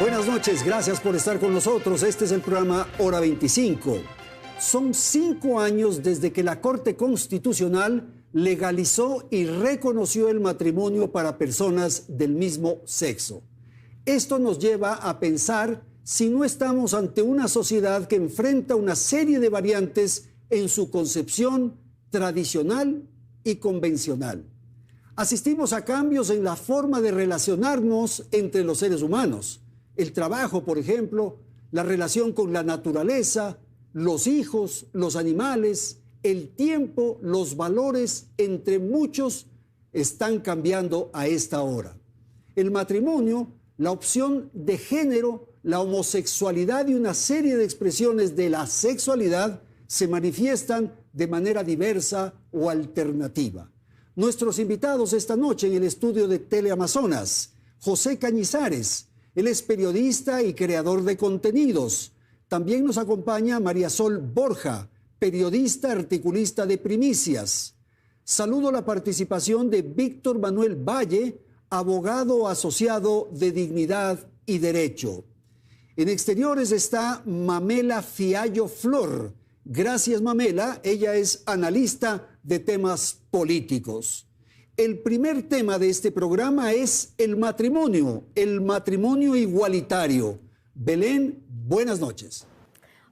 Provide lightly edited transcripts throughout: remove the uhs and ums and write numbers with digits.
Buenas noches, gracias por estar con nosotros. Este es el programa Hora 25. Son 5 años desde que la Corte Constitucional legalizó y reconoció el matrimonio para personas del mismo sexo. Esto nos lleva a pensar si no estamos ante una sociedad que enfrenta una serie de variantes en su concepción tradicional y convencional. Asistimos a cambios en la forma de relacionarnos entre los seres humanos. El trabajo, por ejemplo, la relación con la naturaleza, los hijos, los animales, el tiempo, los valores, entre muchos, están cambiando a esta hora. El matrimonio, la opción de género, la homosexualidad y una serie de expresiones de la sexualidad se manifiestan de manera diversa o alternativa. Nuestros invitados esta noche en el estudio de Teleamazonas, José Cañizares. Él es periodista y creador de contenidos. También nos acompaña María Sol Borja, periodista, articulista de Primicias. Saludo la participación de Víctor Manuel Valle, abogado asociado de Dignidad y Derecho. En exteriores está Mamela Fiallo Flor. Gracias, Mamela. Ella es analista de temas políticos. El primer tema de este programa es el matrimonio igualitario. Belén, buenas noches.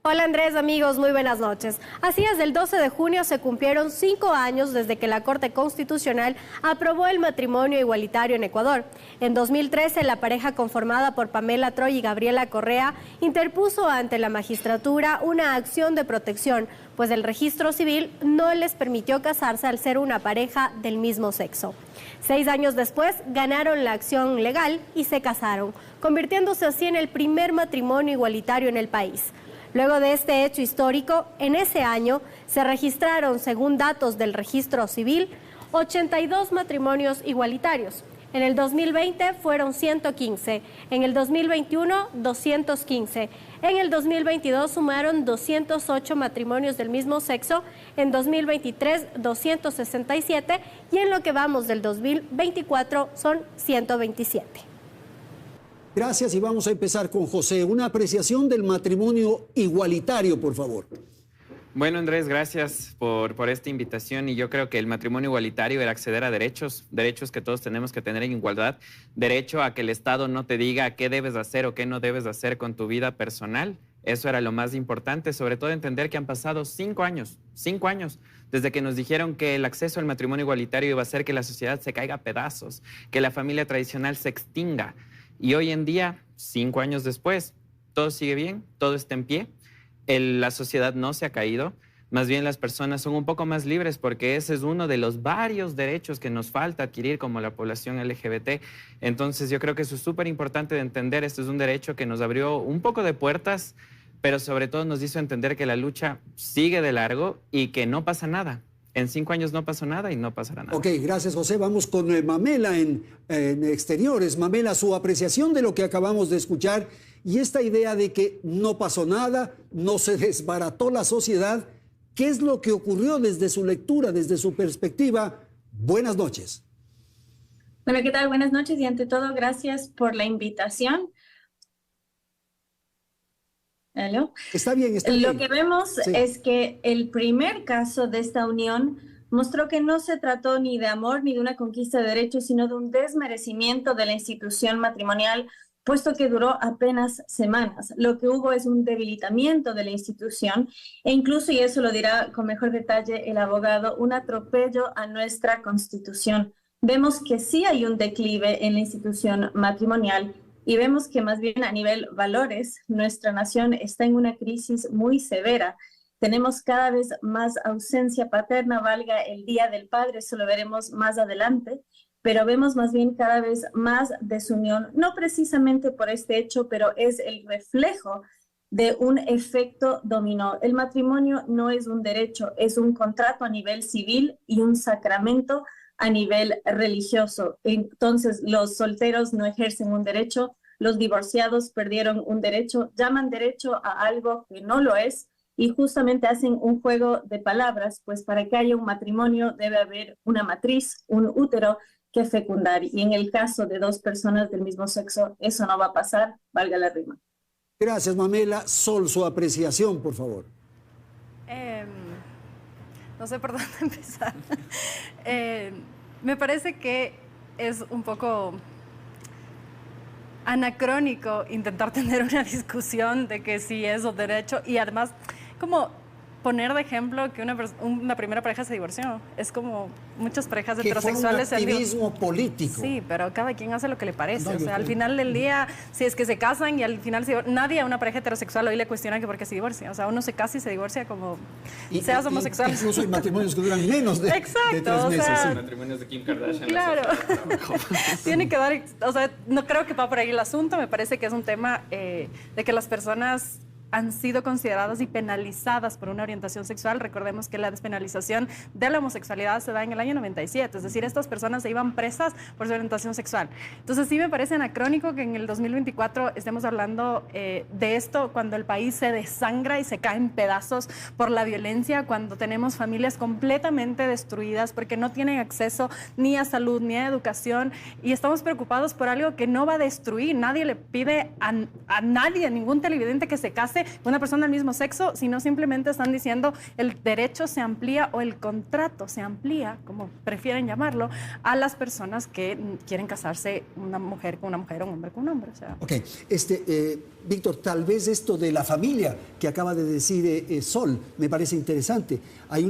Hola Andrés, amigos, muy buenas noches. Así es, el 12 de junio se cumplieron 5 años desde que la Corte Constitucional aprobó el matrimonio igualitario en Ecuador. En 2013, la pareja conformada por Pamela Troy y Gabriela Correa interpuso ante la magistratura una acción de protección, pues el registro civil no les permitió casarse al ser una pareja del mismo sexo. 6 años después, ganaron la acción legal y se casaron, convirtiéndose así en el primer matrimonio igualitario en el país. Luego de este hecho histórico, en ese año se registraron, según datos del registro civil, 82 matrimonios igualitarios. En el 2020 fueron 115, en el 2021 215, en el 2022 sumaron 208 matrimonios del mismo sexo, en 2023 267 y en lo que vamos del 2024 son 127. Gracias y vamos a empezar con José. Una apreciación del matrimonio igualitario, por favor. Bueno, Andrés, gracias por esta invitación y yo creo que el matrimonio igualitario era acceder a derechos que todos tenemos que tener en igualdad, derecho a que el Estado no te diga qué debes hacer o qué no debes hacer con tu vida personal. Eso era lo más importante, sobre todo entender que han pasado 5 años desde que nos dijeron que el acceso al matrimonio igualitario iba a hacer que la sociedad se caiga a pedazos, que la familia tradicional se extinga. Y hoy en día, 5 años después, todo sigue bien, todo está en pie, la sociedad no se ha caído, más bien las personas son un poco más libres porque ese es uno de los varios derechos que nos falta adquirir como la población LGBT. Entonces yo creo que eso es súper importante de entender, este es un derecho que nos abrió un poco de puertas, pero sobre todo nos hizo entender que la lucha sigue de largo y que no pasa nada. En 5 años no pasó nada y no pasará nada. Ok, gracias, José. Vamos con Mamela en exteriores. Mamela, su apreciación de lo que acabamos de escuchar y esta idea de que no pasó nada, no se desbarató la sociedad. ¿Qué es lo que ocurrió desde su lectura, desde su perspectiva? Buenas noches. Bueno, ¿qué tal? Buenas noches y ante todo, gracias por la invitación. ¿Aló? Está bien. Lo que vemos es que el primer caso de esta unión mostró que no se trató ni de amor ni de una conquista de derechos, sino de un desmerecimiento de la institución matrimonial, puesto que duró apenas semanas. Lo que hubo es un debilitamiento de la institución e incluso, y eso lo dirá con mejor detalle el abogado, un atropello a nuestra Constitución. Vemos que sí hay un declive en la institución matrimonial. Y vemos que más bien a nivel valores, nuestra nación está en una crisis muy severa. Tenemos cada vez más ausencia paterna, valga el Día del Padre, eso lo veremos más adelante, pero vemos más bien cada vez más desunión, no precisamente por este hecho, pero es el reflejo de un efecto dominó. El matrimonio no es un derecho, es un contrato a nivel civil y un sacramento a nivel religioso. Entonces, los solteros no ejercen un derecho, los divorciados perdieron un derecho, llaman derecho a algo que no lo es y justamente hacen un juego de palabras, pues para que haya un matrimonio debe haber una matriz, un útero que fecundar. Y en el caso de dos personas del mismo sexo, eso no va a pasar, valga la rima. Gracias, Mamela. Sol, su apreciación, por favor. No sé por dónde empezar. Me parece que es un poco anacrónico intentar tener una discusión de que si es o derecho, y además como poner de ejemplo que una primera pareja se divorció. Es como muchas parejas heterosexuales... Que fue un activismo político. Sí, pero cada quien hace lo que le parece. O sea, al final del día, si es que se casan y al final nadie a una pareja heterosexual hoy le cuestiona que por qué se divorcia. O sea, uno se casa y se divorcia como seas homosexual. Incluso hay matrimonios que duran menos de, exacto, de 3 meses. O sea, sí. Matrimonios de Kim Kardashian. Claro. Tiene que dar... O sea, no creo que va por ahí el asunto. Me parece que es un tema de que las personas han sido consideradas y penalizadas por una orientación sexual. Recordemos que la despenalización de la homosexualidad se da en el año 97, es decir, estas personas se iban presas por su orientación sexual. Entonces sí me parece anacrónico que en el 2024 estemos hablando de esto cuando el país se desangra y se cae en pedazos por la violencia, cuando tenemos familias completamente destruidas porque no tienen acceso ni a salud ni a educación, y estamos preocupados por algo que no va a destruir. Nadie le pide a nadie, a ningún televidente, que se case una persona del mismo sexo, sino simplemente están diciendo el derecho se amplía o el contrato se amplía, como prefieren llamarlo, a las personas que quieren casarse, una mujer con una mujer o un hombre con un hombre. O sea. Ok, Víctor, tal vez esto de la familia que acaba de decir Sol me parece interesante. Hay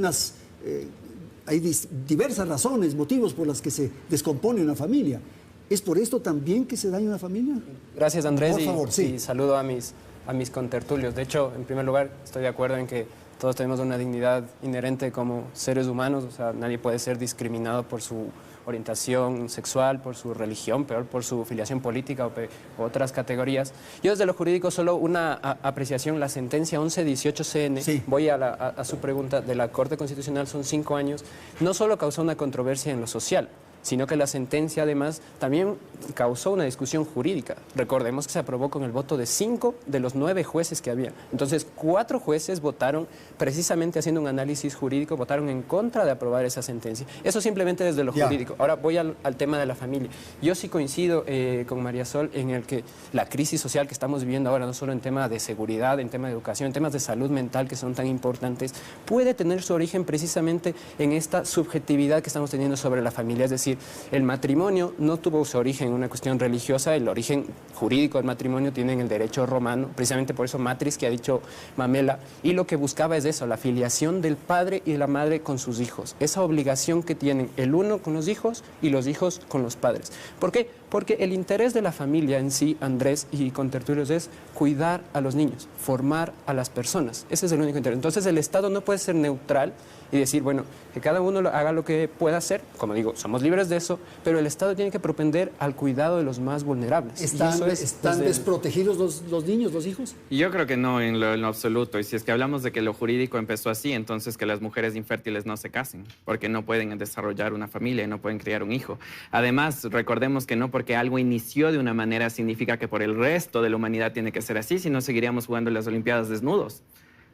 diversas razones, motivos por las que se descompone una familia. ¿Es por esto también que se daña una familia? Gracias, Andrés. Por favor, sí. Y saludo a mis contertulios. De hecho, en primer lugar, estoy de acuerdo en que todos tenemos una dignidad inherente como seres humanos. O sea, nadie puede ser discriminado por su orientación sexual, por su religión, peor por su filiación política o otras categorías. Yo desde lo jurídico solo una apreciación. La sentencia 1118 CN, sí. Voy a su pregunta, de la Corte Constitucional, son 5 años. No solo causó una controversia en lo social, sino que la sentencia además también causó una discusión jurídica. Recordemos que se aprobó con el voto de 5 de los 9 jueces que había. Entonces, 4 jueces votaron, precisamente haciendo un análisis jurídico, votaron en contra de aprobar esa sentencia. Eso simplemente desde lo jurídico. Ahora voy al tema de la familia. Yo sí coincido con María Sol en el que la crisis social que estamos viviendo ahora, no solo en tema de seguridad, en tema de educación, en temas de salud mental que son tan importantes, puede tener su origen precisamente en esta subjetividad que estamos teniendo sobre la familia. Es decir, el matrimonio no tuvo su origen en una cuestión religiosa, el origen jurídico del matrimonio tiene en el derecho romano, precisamente por eso matriz que ha dicho Mamela, y lo que buscaba es eso, la filiación del padre y de la madre con sus hijos, esa obligación que tienen el uno con los hijos y los hijos con los padres. ¿Por qué? Porque el interés de la familia en sí, Andrés y contertulios, es cuidar a los niños, formar a las personas. Ese es el único interés. Entonces el Estado no puede ser neutral y decir, bueno, que cada uno haga lo que pueda hacer. Como digo, somos libres de eso, pero el Estado tiene que propender al cuidado de los más vulnerables. ¿Están desprotegidos los niños, los hijos? Yo creo que no, en lo absoluto. Y si es que hablamos de que lo jurídico empezó así, entonces que las mujeres infértiles no se casen, porque no pueden desarrollar una familia y no pueden criar un hijo. Además, recordemos que no porque algo inició de una manera significa que por el resto de la humanidad tiene que ser así, si no seguiríamos jugando en las Olimpiadas desnudos.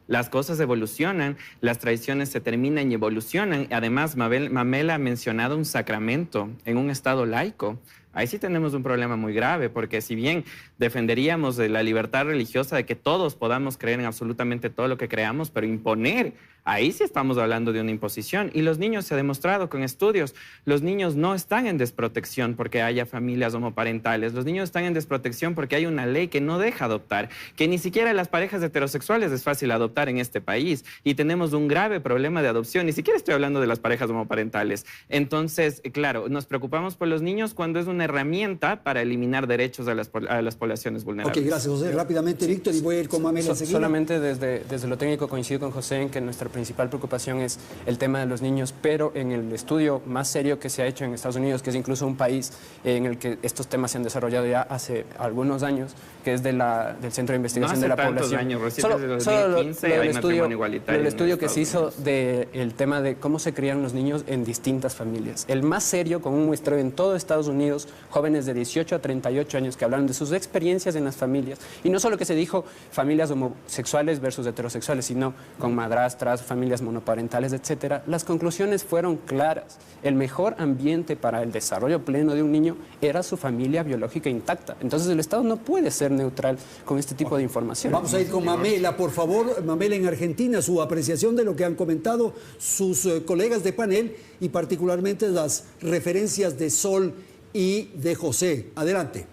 Las cosas evolucionan, las tradiciones se terminan y evolucionan. Además, Mamela ha mencionado un sacramento en un estado laico. Ahí sí tenemos un problema muy grave, porque si bien defenderíamos de la libertad religiosa, de que todos podamos creer en absolutamente todo lo que creamos, pero imponer, ahí sí estamos hablando de una imposición. Y los niños, se ha demostrado con estudios, los niños no están en desprotección porque haya familias homoparentales. Los niños están en desprotección porque hay una ley que no deja adoptar, que ni siquiera las parejas heterosexuales es fácil adoptar en este país. Y tenemos un grave problema de adopción. Ni siquiera estoy hablando de las parejas homoparentales. Entonces, claro, nos preocupamos por los niños cuando es una herramienta para eliminar derechos a las poblaciones vulnerables. Ok, gracias, José. Rápidamente, Víctor, y voy a ir con Mamela enseguida. Solamente desde lo técnico coincido con José en que nuestra principal preocupación es el tema de los niños, pero en el estudio más serio que se ha hecho en Estados Unidos, que es incluso un país en el que estos temas se han desarrollado ya hace algunos años, que es del Centro de Investigación de la Población. Años, solo desde 2015 hay matrimonio igualitario. El estudio que se hizo del tema de cómo se crían los niños en distintas familias. El más serio, con un muestreo en todo Estados Unidos, jóvenes de 18 a 38 años que hablaron de sus experiencias en las familias. Y no solo que se dijo familias homosexuales versus heterosexuales, sino con madrastras, familias monoparentales, etcétera. Las conclusiones fueron claras. El mejor ambiente para el desarrollo pleno de un niño era su familia biológica intacta. Entonces el Estado no puede ser neutral con este tipo de información. Vamos a ir con Mamela, por favor. Mamela, en Argentina, su apreciación de lo que han comentado sus colegas de panel y particularmente las referencias de Sol y de José. Adelante.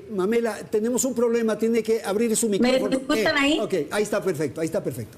Mamela, tenemos un problema, tiene que abrir su micrófono. ¿Me escuchan ahí? Ok, ahí está perfecto,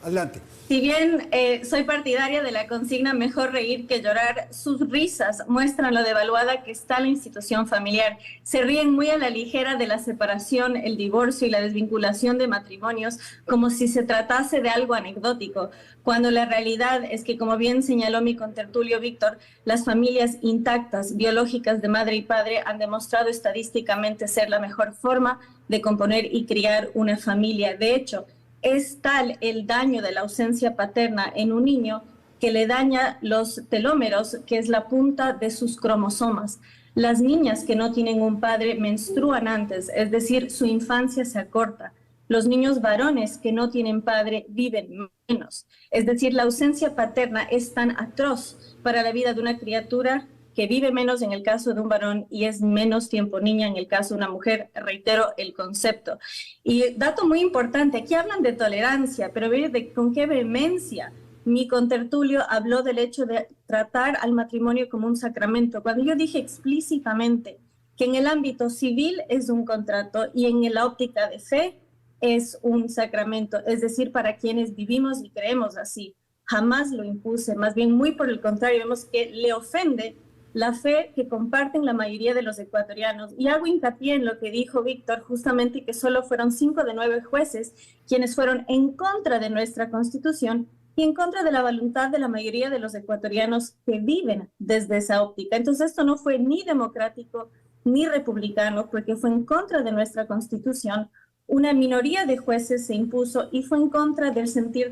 adelante. Si bien soy partidaria de la consigna mejor reír que llorar, sus risas muestran lo devaluada que está la institución familiar. Se ríen muy a la ligera de la separación, el divorcio y la desvinculación de matrimonios, como si se tratase de algo anecdótico, cuando la realidad es que, como bien señaló mi contertulio Víctor, las familias intactas, biológicas de madre y padre han demostrado estadísticamente ser la mejor forma de componer y criar una familia. De hecho, es tal el daño de la ausencia paterna en un niño que le daña los telómeros, que es la punta de sus cromosomas. Las niñas que no tienen un padre menstruan antes, es decir, su infancia se acorta. Los niños varones que no tienen padre viven menos. Es decir, la ausencia paterna es tan atroz para la vida de una criatura que vive menos en el caso de un varón y es menos tiempo niña en el caso de una mujer. Reitero el concepto. Y dato muy importante, aquí hablan de tolerancia, pero ve con qué vehemencia mi contertulio habló del hecho de tratar al matrimonio como un sacramento. Cuando yo dije explícitamente que en el ámbito civil es un contrato y en la óptica de fe es un sacramento, es decir, para quienes vivimos y creemos así. Jamás lo impuse, más bien muy por el contrario, vemos que le ofende la fe que comparten la mayoría de los ecuatorianos. Y hago hincapié en lo que dijo Víctor, justamente que solo fueron 5 de 9 jueces quienes fueron en contra de nuestra Constitución y en contra de la voluntad de la mayoría de los ecuatorianos que viven desde esa óptica. Entonces esto no fue ni democrático ni republicano, porque fue en contra de nuestra Constitución. Una minoría de jueces se impuso y fue en contra del sentir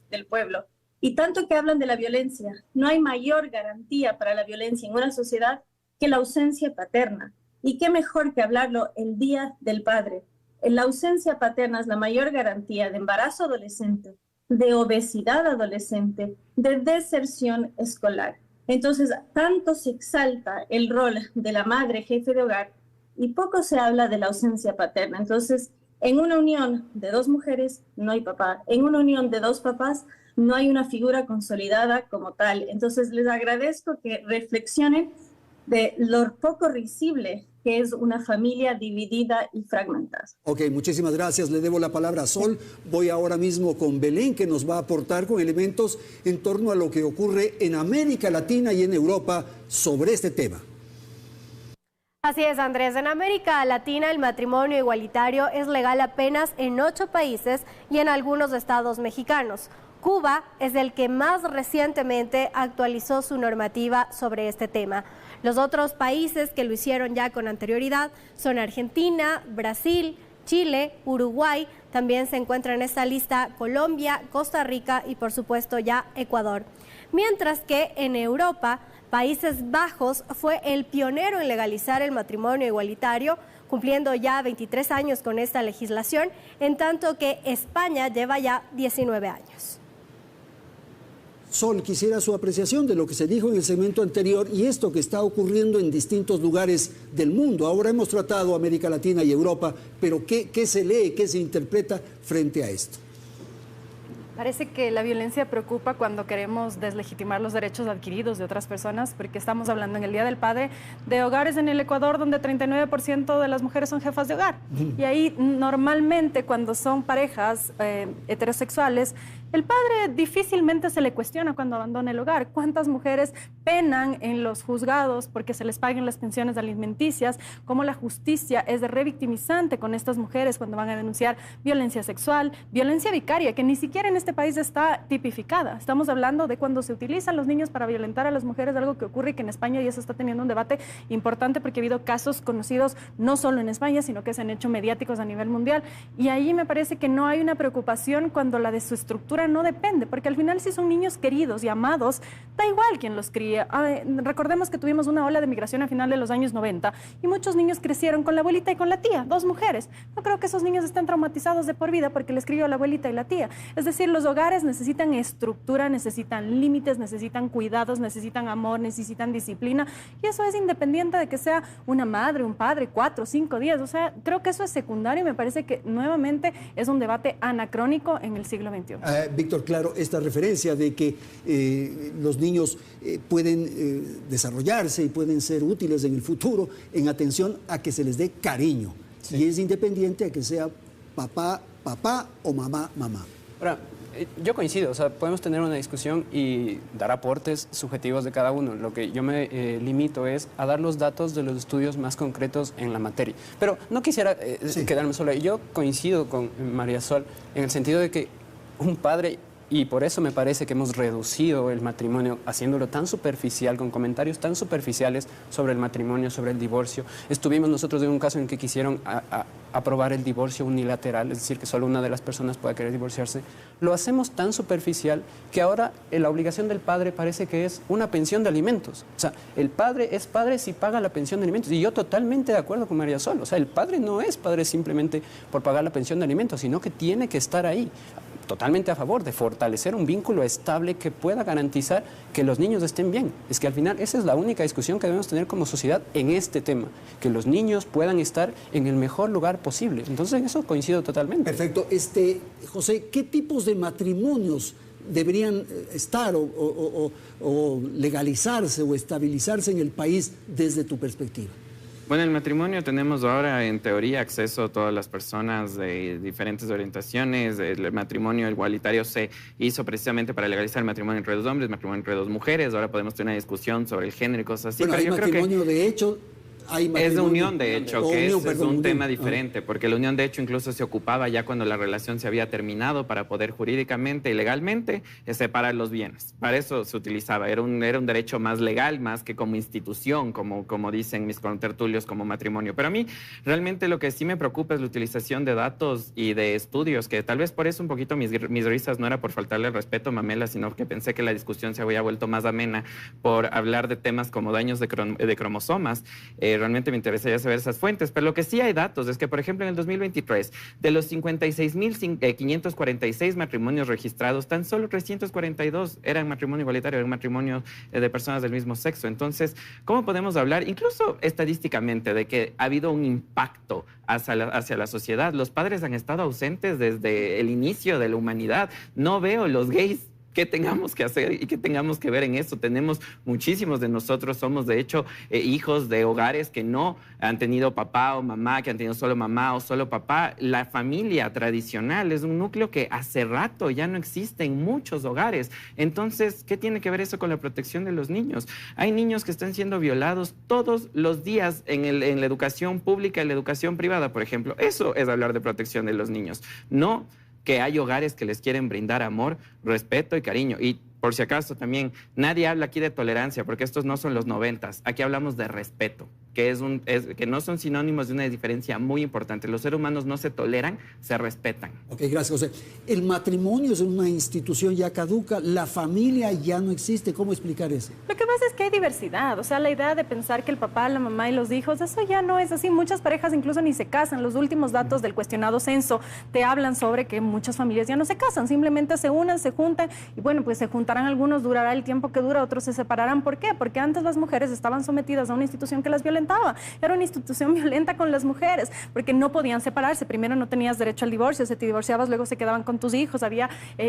del pueblo. Y tanto que hablan de la violencia, no hay mayor garantía para la violencia en una sociedad que la ausencia paterna. Y qué mejor que hablarlo el Día del Padre. La ausencia paterna es la mayor garantía de embarazo adolescente, de obesidad adolescente, de deserción escolar. Entonces, tanto se exalta el rol de la madre jefe de hogar y poco se habla de la ausencia paterna. Entonces, en una unión de 2 mujeres no hay papá. En una unión de 2 papás no hay una figura consolidada como tal. Entonces, les agradezco que reflexionen de lo poco risible que es una familia dividida y fragmentada. Ok, muchísimas gracias. Le debo la palabra a Sol. Voy ahora mismo con Belén, que nos va a aportar con elementos en torno a lo que ocurre en América Latina y en Europa sobre este tema. Así es, Andrés. En América Latina el matrimonio igualitario es legal apenas en 8 países y en algunos estados mexicanos. Cuba es el que más recientemente actualizó su normativa sobre este tema. Los otros países que lo hicieron ya con anterioridad son Argentina, Brasil, Chile, Uruguay. También se encuentra en esta lista Colombia, Costa Rica y por supuesto ya Ecuador. Mientras que en Europa, Países Bajos fue el pionero en legalizar el matrimonio igualitario, cumpliendo ya 23 años con esta legislación, en tanto que España lleva ya 19 años. Sol, quisiera su apreciación de lo que se dijo en el segmento anterior y esto que está ocurriendo en distintos lugares del mundo. Ahora hemos tratado América Latina y Europa, pero ¿qué se lee, qué se interpreta frente a esto? Parece que la violencia preocupa cuando queremos deslegitimar los derechos adquiridos de otras personas, porque estamos hablando en el Día del Padre de hogares en el Ecuador donde 39% de las mujeres son jefas de hogar. Y ahí normalmente cuando son parejas heterosexuales, El padre difícilmente se le cuestiona cuando abandona el hogar. ¿Cuántas mujeres penan en los juzgados porque se les paguen las pensiones alimenticias? Cómo la justicia es revictimizante con estas mujeres cuando van a denunciar violencia sexual, violencia vicaria, que ni siquiera en este país está tipificada. Estamos hablando de cuando se utilizan los niños para violentar a las mujeres, algo que ocurre y que en España ya se está teniendo un debate importante porque ha habido casos conocidos no solo en España, sino que se han hecho mediáticos a nivel mundial. Y ahí me parece que no hay una preocupación cuando la de su estructura no depende, porque al final si son niños queridos y amados, da igual quién los cría. Recordemos que tuvimos una ola de migración a final de los años 90 y muchos niños crecieron con la abuelita y con la tía, dos mujeres. No creo que esos niños estén traumatizados de por vida porque les crió la abuelita y la tía. Es decir, los hogares necesitan estructura, necesitan límites, necesitan cuidados, necesitan amor, necesitan disciplina, y eso es independiente de que sea una madre, un padre, 4, 5, 10. O sea, creo que eso es secundario y me parece que nuevamente es un debate anacrónico en el siglo XXI. Víctor, claro, esta referencia de que los niños pueden desarrollarse y pueden ser útiles en el futuro en atención a que se les dé cariño. Sí. Y es independiente a que sea papá, papá o mamá, mamá. Ahora, yo coincido, o sea, podemos tener una discusión y dar aportes subjetivos de cada uno. Lo que yo me limito es a dar los datos de los estudios más concretos en la materia. Pero no quisiera quedarme solo ahí. Yo coincido con María Sol en el sentido de que un padre, y por eso me parece que hemos reducido el matrimonio haciéndolo tan superficial, con comentarios tan superficiales sobre el matrimonio, sobre el divorcio. Estuvimos nosotros en un caso en que quisieron aprobar el divorcio unilateral, es decir, que solo una de las personas pueda querer divorciarse. Lo hacemos tan superficial que ahora la obligación del padre parece que es una pensión de alimentos. O sea, el padre es padre si paga la pensión de alimentos. Y yo totalmente de acuerdo con María Sol. O sea, el padre no es padre simplemente por pagar la pensión de alimentos, sino que tiene que estar ahí. Totalmente a favor de fortalecer un vínculo estable que pueda garantizar que los niños estén bien. Es que al final esa es la única discusión que debemos tener como sociedad en este tema, que los niños puedan estar en el mejor lugar posible. Entonces en eso coincido totalmente. Perfecto. José, ¿qué tipos de matrimonios deberían estar o legalizarse o estabilizarse en el país desde tu perspectiva? Bueno, el matrimonio tenemos ahora en teoría acceso a todas las personas de diferentes orientaciones. El matrimonio igualitario se hizo precisamente para legalizar el matrimonio entre dos hombres, matrimonio entre dos mujeres. Ahora podemos tener una discusión sobre el género y cosas así. Bueno, pero hay matrimonio de hecho. Es de unión de hecho, que es un tema diferente, porque la unión de hecho incluso se ocupaba ya cuando la relación se había terminado para poder jurídicamente y legalmente separar los bienes. Para eso se utilizaba, era un derecho más legal, más que como institución, como dicen mis contertulios, como matrimonio. Pero a mí realmente lo que sí me preocupa es la utilización de datos y de estudios, que tal vez por eso un poquito mis risas no era por faltarle el respeto a Mamela, sino que pensé que la discusión se había vuelto más amena por hablar de temas como daños de cromosomas. Realmente me interesa ya saber esas fuentes, pero lo que sí hay datos es que, por ejemplo, en el 2023, de los 56.546 matrimonios registrados, tan solo 342 eran matrimonio igualitario, eran matrimonio de personas del mismo sexo. Entonces, ¿cómo podemos hablar, incluso estadísticamente, de que ha habido un impacto hacia la sociedad? Los padres han estado ausentes desde el inicio de la humanidad. No veo los gays qué tengamos que hacer y qué tengamos que ver en esto. Tenemos muchísimos de nosotros, somos de hecho hijos de hogares que no han tenido papá o mamá, que han tenido solo mamá o solo papá. La familia tradicional es un núcleo que hace rato ya no existe en muchos hogares. Entonces, ¿qué tiene que ver eso con la protección de los niños? Hay niños que están siendo violados todos los días en la educación pública, en la educación privada, por ejemplo. Eso es hablar de protección de los niños. No que hay hogares que les quieren brindar amor, respeto y cariño. Y por si acaso también, nadie habla aquí de tolerancia, porque estos no son los 90s. Aquí hablamos de respeto, que que no son sinónimos de una diferencia muy importante. Los seres humanos no se toleran, se respetan. Ok, gracias, José. El matrimonio es una institución ya caduca, la familia ya no existe. ¿Cómo explicar eso? Lo que pasa es que hay diversidad. O sea, la idea de pensar que el papá, la mamá y los hijos, eso ya no es así. Muchas parejas incluso ni se casan. Los últimos datos del cuestionado censo te hablan sobre que muchas familias ya no se casan. Simplemente se unen, se juntan y bueno, pues se juntarán algunos, durará el tiempo que dura, otros se separarán. ¿Por qué? Porque antes las mujeres estaban sometidas a una institución que las violentaba violentaba. Era una institución violenta con las mujeres, porque no podían separarse. Primero no tenías derecho al divorcio, si te divorciabas luego se quedaban con tus hijos,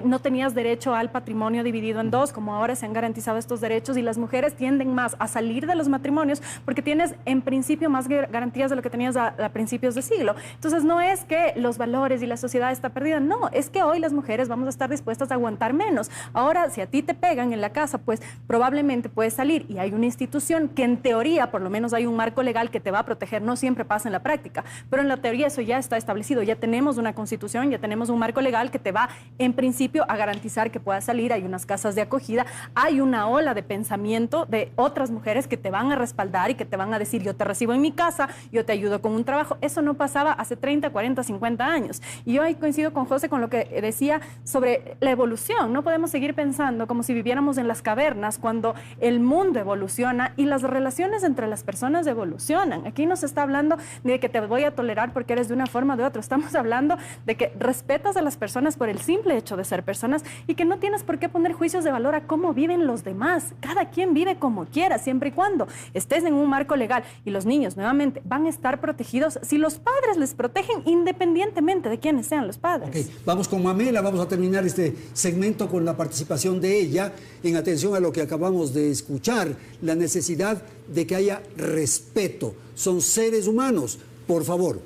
no tenías derecho al patrimonio dividido en dos, como ahora se han garantizado estos derechos, y las mujeres tienden más a salir de los matrimonios porque tienes en principio más garantías de lo que tenías a principios de siglo. Entonces no es que los valores y la sociedad está perdida, no, es que hoy las mujeres vamos a estar dispuestas a aguantar menos. Ahora, si a ti te pegan en la casa, pues probablemente puedes salir, y hay una institución que en teoría, por lo menos hay un marco legal que te va a proteger, no siempre pasa en la práctica, pero en la teoría eso ya está establecido, ya tenemos una constitución, ya tenemos un marco legal que te va en principio a garantizar que puedas salir, hay unas casas de acogida, hay una ola de pensamiento de otras mujeres que te van a respaldar y que te van a decir, yo te recibo en mi casa, yo te ayudo con un trabajo. Eso no pasaba hace 30, 40, 50 años. Y yo ahí coincido con José con lo que decía sobre la evolución. No podemos seguir pensando como si viviéramos en las cavernas cuando el mundo evoluciona y las relaciones entre las personas evolucionan. Aquí no se está hablando ni de que te voy a tolerar porque eres de una forma o de otra. Estamos hablando de que respetas a las personas por el simple hecho de ser personas y que no tienes por qué poner juicios de valor a cómo viven los demás. Cada quien vive como quiera, siempre y cuando estés en un marco legal, y los niños nuevamente van a estar protegidos si los padres les protegen independientemente de quiénes sean los padres. Okay. Vamos con Mamela, vamos a terminar este segmento con la participación de ella en atención a lo que acabamos de escuchar, la necesidad de que haya respeto. Son seres humanos, por favor.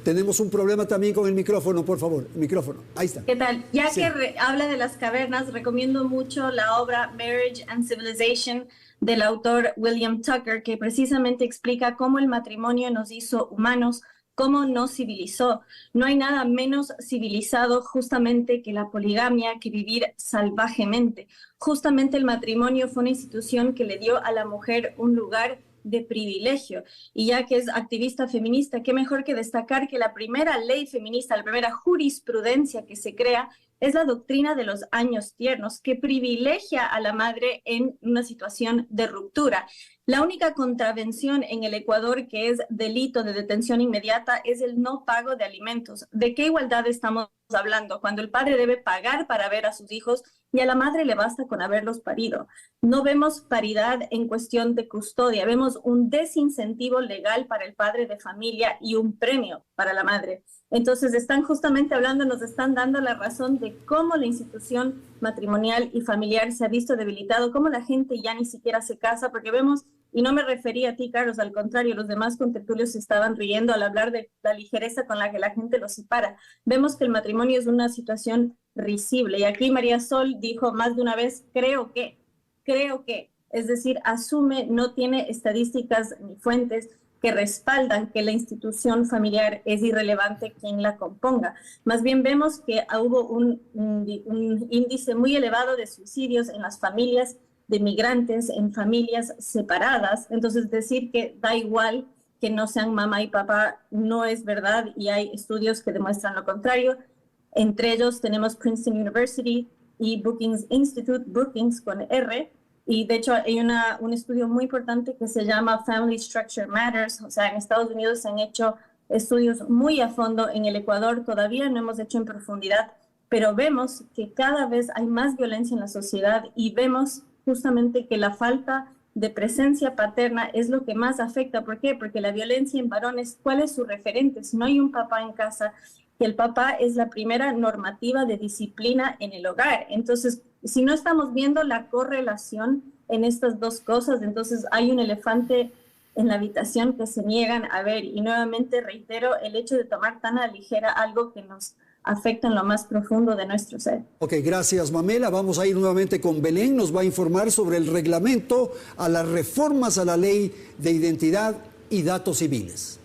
Tenemos un problema también con el micrófono, por favor. El micrófono, ahí está. ¿Qué tal? Ya sí. que habla de las cavernas, recomiendo mucho la obra Marriage and Civilization del autor William Tucker, que precisamente explica cómo el matrimonio nos hizo humanos, cómo nos civilizó. No hay nada menos civilizado justamente que la poligamia, que vivir salvajemente. Justamente el matrimonio fue una institución que le dio a la mujer un lugar de privilegio. Y ya que es activista feminista, qué mejor que destacar que la primera ley feminista, la primera jurisprudencia que se crea es la doctrina de los años tiernos, que privilegia a la madre en una situación de ruptura. La única contravención en el Ecuador que es delito de detención inmediata es el no pago de alimentos. ¿De qué igualdad estamos hablando? Cuando el padre debe pagar para ver a sus hijos y a la madre le basta con haberlos parido. No vemos paridad en cuestión de custodia, vemos un desincentivo legal para el padre de familia y un premio para la madre. Entonces están justamente hablando, nos están dando la razón de cómo la institución matrimonial y familiar se ha visto debilitado, cómo la gente ya ni siquiera se casa, porque vemos, y no me refería a ti, Carlos, al contrario, los demás contertulios se estaban riendo al hablar de la ligereza con la que la gente los separa. Vemos que el matrimonio es una situación risible, y aquí María Sol dijo más de una vez, creo que, es decir, asume, no tiene estadísticas ni fuentes que respaldan que la institución familiar es irrelevante quien la componga. Más bien vemos que hubo un índice muy elevado de suicidios en las familias de migrantes, en familias separadas. Entonces decir que da igual que no sean mamá y papá no es verdad, y hay estudios que demuestran lo contrario. Entre ellos tenemos Princeton University y Brookings Institute, Brookings con R, y de hecho hay un estudio muy importante que se llama Family Structure Matters. O sea, en Estados Unidos se han hecho estudios muy a fondo, en el Ecuador todavía no hemos hecho en profundidad, pero vemos que cada vez hay más violencia en la sociedad y vemos justamente que la falta de presencia paterna es lo que más afecta. ¿Por qué? Porque la violencia en varones, ¿cuál es su referente? Si no hay un papá en casa, que el papá es la primera normativa de disciplina en el hogar. Entonces, si no estamos viendo la correlación en estas dos cosas, entonces hay un elefante en la habitación que se niegan a ver. Y nuevamente reitero el hecho de tomar tan a la ligera algo que nos afecta en lo más profundo de nuestro ser. Ok, gracias Mamela. Vamos a ir nuevamente con Belén. Nos va a informar sobre el reglamento a las reformas a la ley de identidad y datos civiles.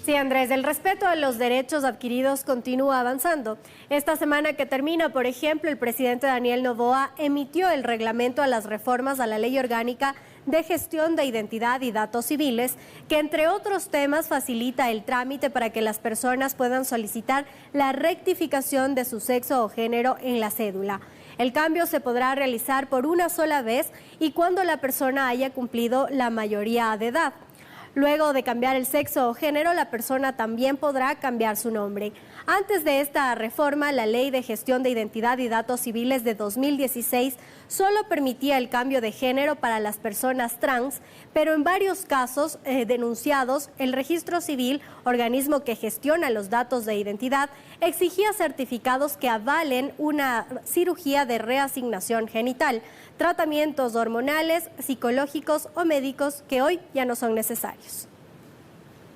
Sí, Andrés, el respeto a los derechos adquiridos continúa avanzando. Esta semana que termina, por ejemplo, el presidente Daniel Noboa emitió el reglamento a las reformas a la Ley Orgánica de Gestión de Identidad y Datos Civiles, que entre otros temas facilita el trámite para que las personas puedan solicitar la rectificación de su sexo o género en la cédula. El cambio se podrá realizar por una sola vez y cuando la persona haya cumplido la mayoría de edad. Luego de cambiar el sexo o género, la persona también podrá cambiar su nombre. Antes de esta reforma, la Ley de Gestión de Identidad y Datos Civiles de 2016 solo permitía el cambio de género para las personas trans, pero en varios casos denunciados, el Registro Civil, organismo que gestiona los datos de identidad, exigía certificados que avalen una cirugía de reasignación genital, tratamientos hormonales, psicológicos o médicos que hoy ya no son necesarios.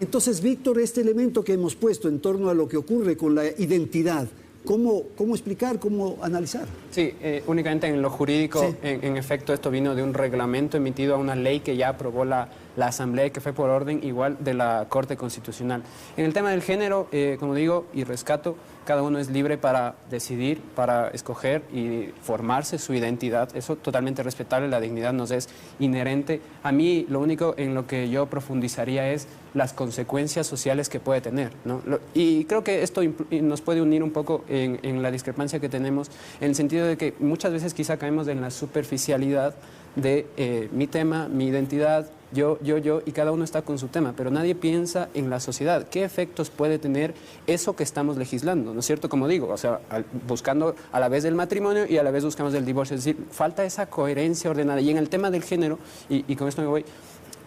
Entonces, Víctor, este elemento que hemos puesto en torno a lo que ocurre con la identidad, ¿cómo explicar, cómo analizar? Sí, únicamente en lo jurídico, sí. En efecto, esto vino de un reglamento emitido a una ley que ya aprobó la Asamblea y que fue por orden igual de la Corte Constitucional. En el tema del género, como digo y rescato, cada uno es libre para decidir, para escoger y formarse su identidad. Eso totalmente respetable, la dignidad nos es inherente. A mí lo único en lo que yo profundizaría es las consecuencias sociales que puede tener, ¿no? Y creo que esto nos puede unir un poco en la discrepancia que tenemos, en el sentido de que muchas veces quizá caemos en la superficialidad de mi tema, mi identidad, yo, y cada uno está con su tema, pero nadie piensa en la sociedad. ¿Qué efectos puede tener eso que estamos legislando? ¿No es cierto? Como digo, o sea, buscando a la vez el matrimonio y a la vez buscamos el divorcio. Es decir, falta esa coherencia ordenada. Y en el tema del género, y con esto me voy,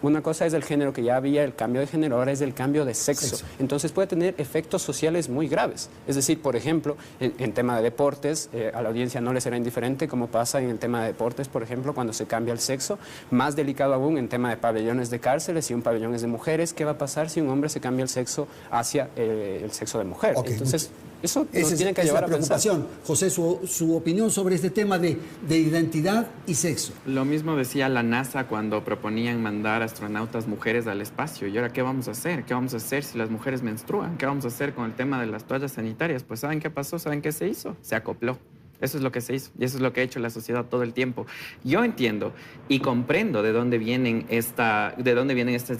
una cosa es el género, que ya había el cambio de género, ahora es el cambio de sexo. Entonces puede tener efectos sociales muy graves. Es decir, por ejemplo, en tema de deportes, a la audiencia no le será indiferente como pasa en el tema de deportes, por ejemplo, cuando se cambia el sexo. Más delicado aún en tema de pabellones de cárceles, si un pabellón es de mujeres, ¿qué va a pasar si un hombre se cambia el sexo hacia el sexo de mujer? Okay. Entonces, eso nos tiene que llevar a pensar. José, su opinión sobre este tema de identidad y sexo. Lo mismo decía la NASA cuando proponían mandar astronautas mujeres al espacio. ¿Y ahora qué vamos a hacer? ¿Qué vamos a hacer si las mujeres menstruan? ¿Qué vamos a hacer con el tema de las toallas sanitarias? Pues ¿saben qué pasó? ¿Saben qué se hizo? Se acopló. Eso es lo que se hizo y eso es lo que ha hecho la sociedad todo el tiempo. Yo entiendo y comprendo de dónde vienen estas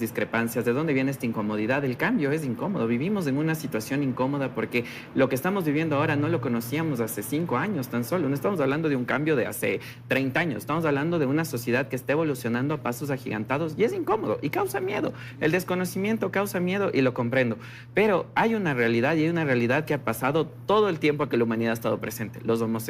discrepancias, de dónde viene esta incomodidad. El cambio es incómodo. Vivimos en una situación incómoda porque lo que estamos viviendo ahora no lo conocíamos hace 5 años tan solo. No estamos hablando de un cambio de hace 30 años. Estamos hablando de una sociedad que está evolucionando a pasos agigantados y es incómodo y causa miedo. El desconocimiento causa miedo y lo comprendo. Pero hay una realidad y hay una realidad que ha pasado todo el tiempo que la humanidad ha estado presente. Los homosexuales,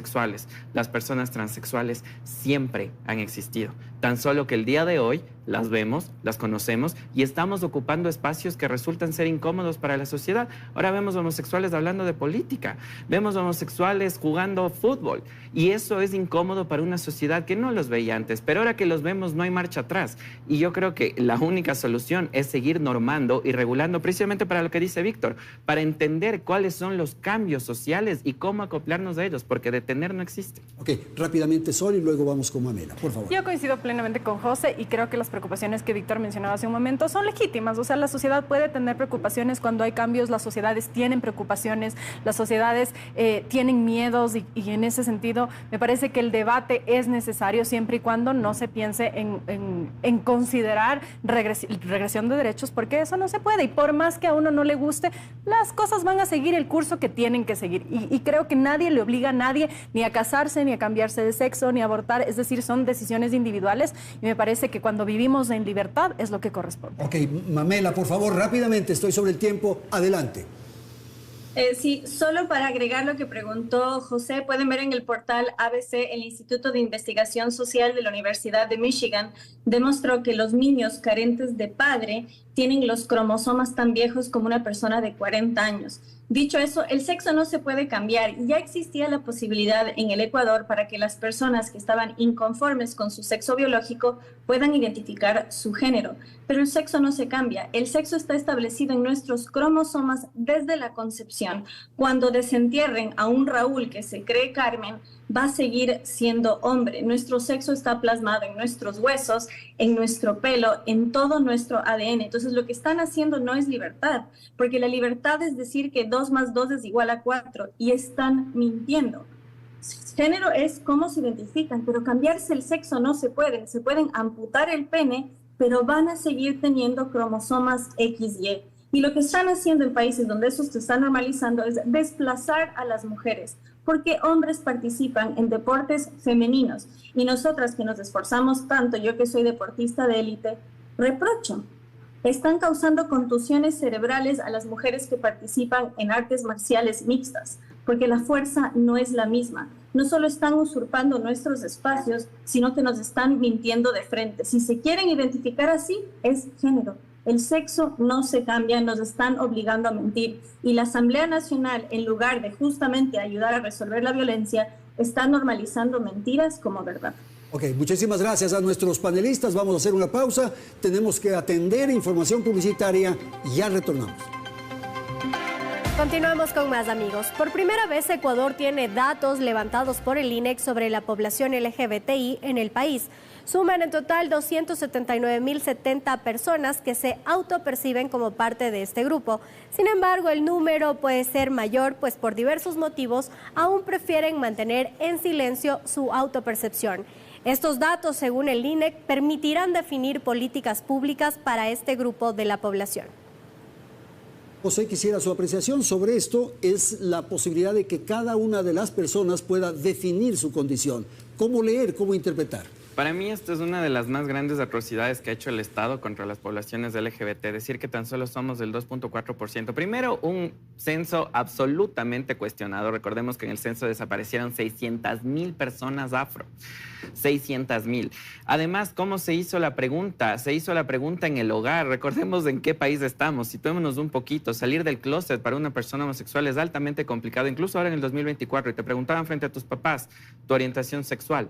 las personas transexuales siempre han existido. Tan solo que el día de hoy las vemos, las conocemos y estamos ocupando espacios que resultan ser incómodos para la sociedad. Ahora vemos homosexuales hablando de política, vemos homosexuales jugando fútbol y eso es incómodo para una sociedad que no los veía antes, pero ahora que los vemos no hay marcha atrás. Y yo creo que la única solución es seguir normando y regulando, precisamente para lo que dice Víctor, para entender cuáles son los cambios sociales y cómo acoplarnos a ellos, porque detener no existe. Ok, rápidamente Sol y luego vamos con Mamela, por favor. Yo coincido plenamente con José y creo que las preocupaciones que Víctor mencionaba hace un momento son legítimas. O sea, la sociedad puede tener preocupaciones cuando hay cambios, las sociedades tienen preocupaciones, las sociedades tienen miedos y en ese sentido me parece que el debate es necesario siempre y cuando no se piense en considerar regresión de derechos, porque eso no se puede y por más que a uno no le guste, las cosas van a seguir el curso que tienen que seguir y creo que nadie le obliga a nadie ni a casarse, ni a cambiarse de sexo, ni a abortar, es decir, son decisiones individuales y me parece que cuando vivimos en libertad es lo que corresponde. Ok, Mamela, por favor, rápidamente, estoy sobre el tiempo, adelante. Sí, solo para agregar lo que preguntó José, pueden ver en el portal ABC, el Instituto de Investigación Social de la Universidad de Michigan demostró que los niños carentes de padre tienen los cromosomas tan viejos como una persona de 40 años. Dicho eso, el sexo no se puede cambiar y ya existía la posibilidad en el Ecuador para que las personas que estaban inconformes con su sexo biológico puedan identificar su género. Pero el sexo no se cambia, el sexo está establecido en nuestros cromosomas desde la concepción. Cuando desentierren a un Raúl que se cree Carmen, va a seguir siendo hombre. Nuestro sexo está plasmado en nuestros huesos, en nuestro pelo, en todo nuestro ADN. Entonces, lo que están haciendo no es libertad, porque la libertad es decir que 2 más 2 es igual a 4 y están mintiendo. Género es cómo se identifican, pero cambiarse el sexo no se puede. Se pueden amputar el pene, pero van a seguir teniendo cromosomas XY. Y lo que están haciendo en países donde eso se está normalizando es desplazar a las mujeres, porque hombres participan en deportes femeninos y nosotras que nos esforzamos tanto, yo que soy deportista de élite, reprocho. están causando contusiones cerebrales a las mujeres que participan en artes marciales mixtas, porque la fuerza no es la misma. No solo están usurpando nuestros espacios, sino que nos están mintiendo de frente. Si se quieren identificar así, es género. El sexo no se cambia, nos están obligando a mentir. Y la Asamblea Nacional, en lugar de justamente ayudar a resolver la violencia, está normalizando mentiras como verdad. Ok, muchísimas gracias a nuestros panelistas. Vamos a hacer una pausa. Tenemos que atender información publicitaria y ya retornamos. Continuamos con más, amigos. Por primera vez, Ecuador tiene datos levantados por el INEC sobre la población LGBTI en el país. Suman en total 279.070 personas que se autoperciben como parte de este grupo. Sin embargo, el número puede ser mayor, pues por diversos motivos aún prefieren mantener en silencio su autopercepción. Estos datos, según el INEC, permitirán definir políticas públicas para este grupo de la población. José, quisiera su apreciación sobre esto. Es la posibilidad de que cada una de las personas pueda definir su condición. ¿Cómo leer, cómo interpretar? Para mí esta es una de las más grandes atrocidades que ha hecho el Estado contra las poblaciones LGBT. Decir que tan solo somos del 2.4%. Primero, un censo absolutamente cuestionado. Recordemos que en el censo desaparecieron 600.000 personas afro. 600.000. Además, ¿cómo se hizo la pregunta? Se hizo la pregunta en el hogar. Recordemos en qué país estamos. Situémonos un poquito. Salir del closet para una persona homosexual es altamente complicado, incluso ahora en el 2024. Y te preguntaban frente a tus papás tu orientación sexual.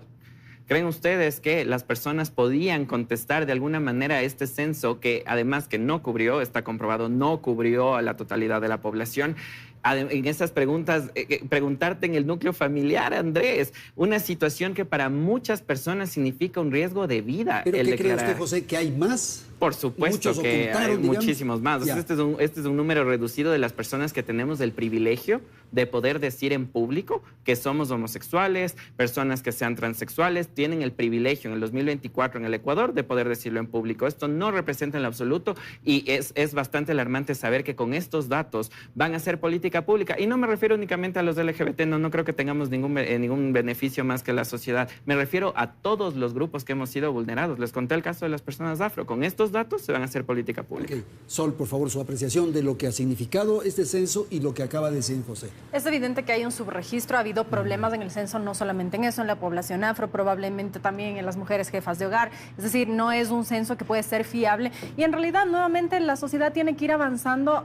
¿Creen ustedes que las personas podían contestar de alguna manera a este censo que además que no cubrió, está comprobado, no cubrió a la totalidad de la población? En esas preguntas, preguntarte en el núcleo familiar, Andrés, una situación que para muchas personas significa un riesgo de vida. ¿Pero qué cree usted, José, que hay más? Por supuesto que hay muchísimos más. Este es un número reducido de las personas que tenemos el privilegio de poder decir en público que somos homosexuales, personas que sean transexuales, tienen el privilegio en el 2024 en el Ecuador de poder decirlo en público. Esto no representa en lo absoluto y es bastante alarmante saber que con estos datos van a ser política pública. Y no me refiero únicamente a los LGBT, no creo que tengamos ningún beneficio más que la sociedad. Me refiero a todos los grupos que hemos sido vulnerados. Les conté el caso de las personas afro. Con estos datos se van a hacer política pública. Okay. Sol, por favor, su apreciación de lo que ha significado este censo y lo que acaba de decir José. Es evidente que hay un subregistro, ha habido problemas en el censo, no solamente en eso, en la población afro, probablemente también en las mujeres jefas de hogar. Es decir, no es un censo que puede ser fiable y en realidad nuevamente la sociedad tiene que ir avanzando,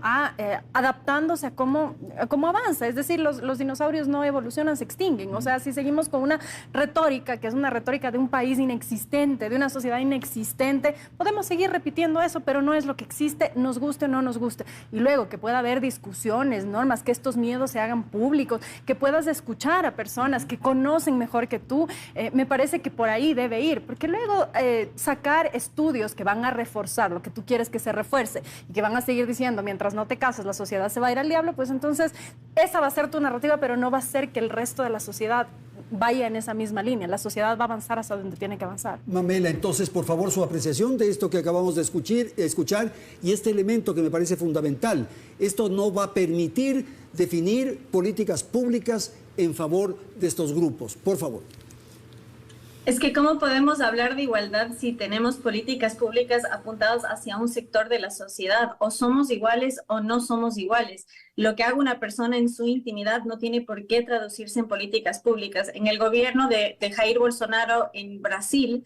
adaptándose a cómo avanza. Es decir, los dinosaurios no evolucionan, se extinguen. O sea, si seguimos con una retórica que es una retórica de un país inexistente, de una sociedad inexistente, podemos seguir repitiendo eso, pero no es lo que existe, nos guste o no nos guste. Y luego que pueda haber discusiones, normas, que estos miedos se hagan públicos, que puedas escuchar a personas que conocen mejor que tú, me parece que por ahí debe ir, porque luego sacar estudios que van a reforzar lo que tú quieres que se refuerce y que van a seguir diciendo mientras no te cases la sociedad se va a ir al diablo, pues entonces esa va a ser tu narrativa, pero no va a ser que el resto de la sociedad vaya en esa misma línea. La sociedad va a avanzar hasta donde tiene que avanzar. Mamela, entonces, por favor, su apreciación de esto que acabamos de escuchar y este elemento que me parece fundamental. Esto no va a permitir definir políticas públicas en favor de estos grupos. Por favor. Es que ¿cómo podemos hablar de igualdad si tenemos políticas públicas apuntadas hacia un sector de la sociedad? O somos iguales o no somos iguales. Lo que haga una persona en su intimidad no tiene por qué traducirse en políticas públicas. En el gobierno de Jair Bolsonaro en Brasil,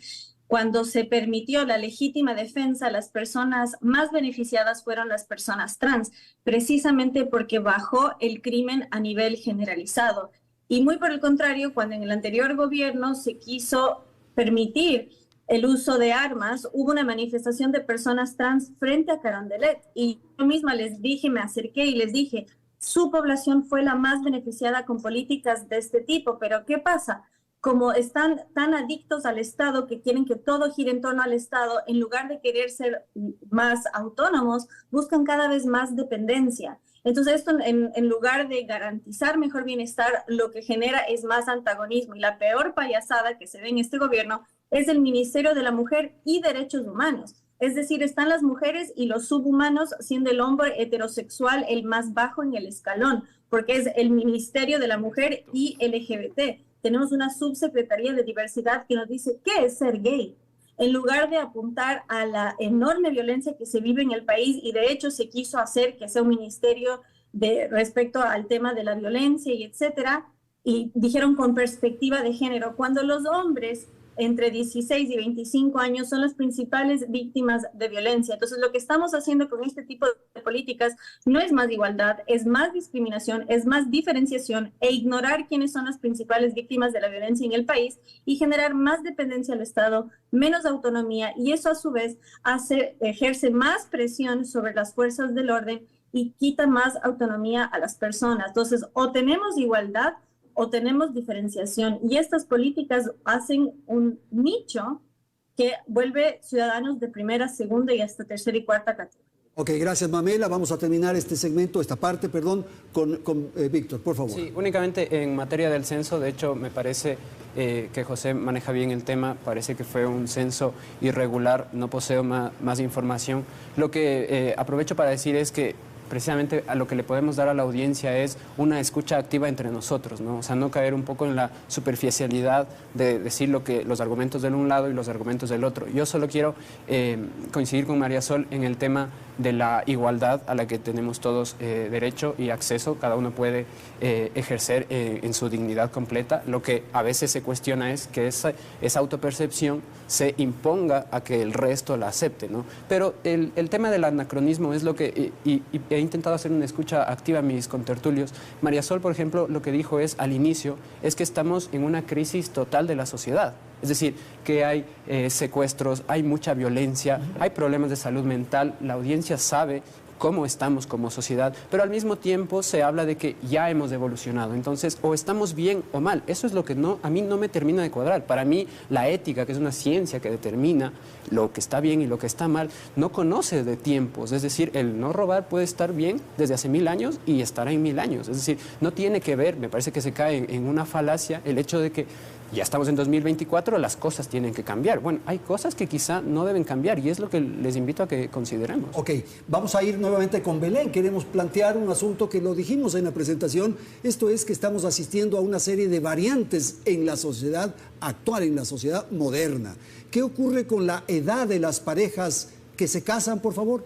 cuando se permitió la legítima defensa, las personas más beneficiadas fueron las personas trans, precisamente porque bajó el crimen a nivel generalizado. Y muy por el contrario, cuando en el anterior gobierno se quiso permitir el uso de armas, hubo una manifestación de personas trans frente a Carondelet. Y yo misma les dije, me acerqué y les dije, su población fue la más beneficiada con políticas de este tipo. Pero ¿qué pasa? Como están tan adictos al Estado que quieren que todo gire en torno al Estado, en lugar de querer ser más autónomos, buscan cada vez más dependencia. Entonces esto en lugar de garantizar mejor bienestar, lo que genera es más antagonismo. Y la peor payasada que se ve en este gobierno es el Ministerio de la Mujer y Derechos Humanos. Es decir, están las mujeres y los subhumanos, siendo el hombre heterosexual el más bajo en el escalón, porque es el Ministerio de la Mujer y LGBT. Tenemos una subsecretaría de diversidad que nos dice qué es ser gay. en lugar de apuntar a la enorme violencia que se vive en el país, y de hecho se quiso hacer que sea un ministerio respecto al tema de la violencia y etcétera, y dijeron con perspectiva de género, cuando los hombres entre 16 y 25 años son las principales víctimas de violencia. Entonces, lo que estamos haciendo con este tipo de políticas no es más igualdad, es más discriminación, es más diferenciación e ignorar quiénes son las principales víctimas de la violencia en el país y generar más dependencia al Estado, menos autonomía, y eso a su vez ejerce más presión sobre las fuerzas del orden y quita más autonomía a las personas. Entonces, o tenemos igualdad o tenemos diferenciación, y estas políticas hacen un nicho que vuelve ciudadanos de primera, segunda y hasta tercera y cuarta categoría. Ok, gracias Mamela. Vamos a terminar esta parte, con Víctor, por favor. Sí, únicamente en materia del censo, de hecho me parece que José maneja bien el tema, parece que fue un censo irregular, no poseo más información. Lo que aprovecho para decir es que precisamente a lo que le podemos dar a la audiencia es una escucha activa entre nosotros, ¿no? O sea, no caer un poco en la superficialidad de decir los argumentos del un lado y los argumentos del otro. Yo solo quiero coincidir con María Sol en el tema de la igualdad a la que tenemos todos derecho y acceso. Cada uno puede ejercer en su dignidad completa. Lo que a veces se cuestiona es que esa autopercepción se imponga a que el resto la acepte, ¿no? Pero el tema del anacronismo es lo que... y he intentado hacer una escucha activa a mis contertulios. María Sol, por ejemplo, lo que dijo al inicio, es que estamos en una crisis total de la sociedad. Es decir, que hay secuestros, hay mucha violencia, hay problemas de salud mental, la audiencia sabe cómo estamos como sociedad, pero al mismo tiempo se habla de que ya hemos evolucionado. Entonces, o estamos bien o mal. Eso es lo que a mí no me termina de cuadrar. Para mí, la ética, que es una ciencia que determina lo que está bien y lo que está mal, no conoce de tiempos. Es decir, el no robar puede estar bien desde hace 1000 años y estará en 1000 años. Es decir, no tiene que ver, me parece que se cae en una falacia el hecho de que ya estamos en 2024, las cosas tienen que cambiar. Bueno, hay cosas que quizá no deben cambiar y es lo que les invito a que consideremos. Ok, vamos a ir nuevamente con Belén. Queremos plantear un asunto que lo dijimos en la presentación. Esto es que estamos asistiendo a una serie de variantes en la sociedad actual, en la sociedad moderna. ¿Qué ocurre con la edad de las parejas que se casan, por favor?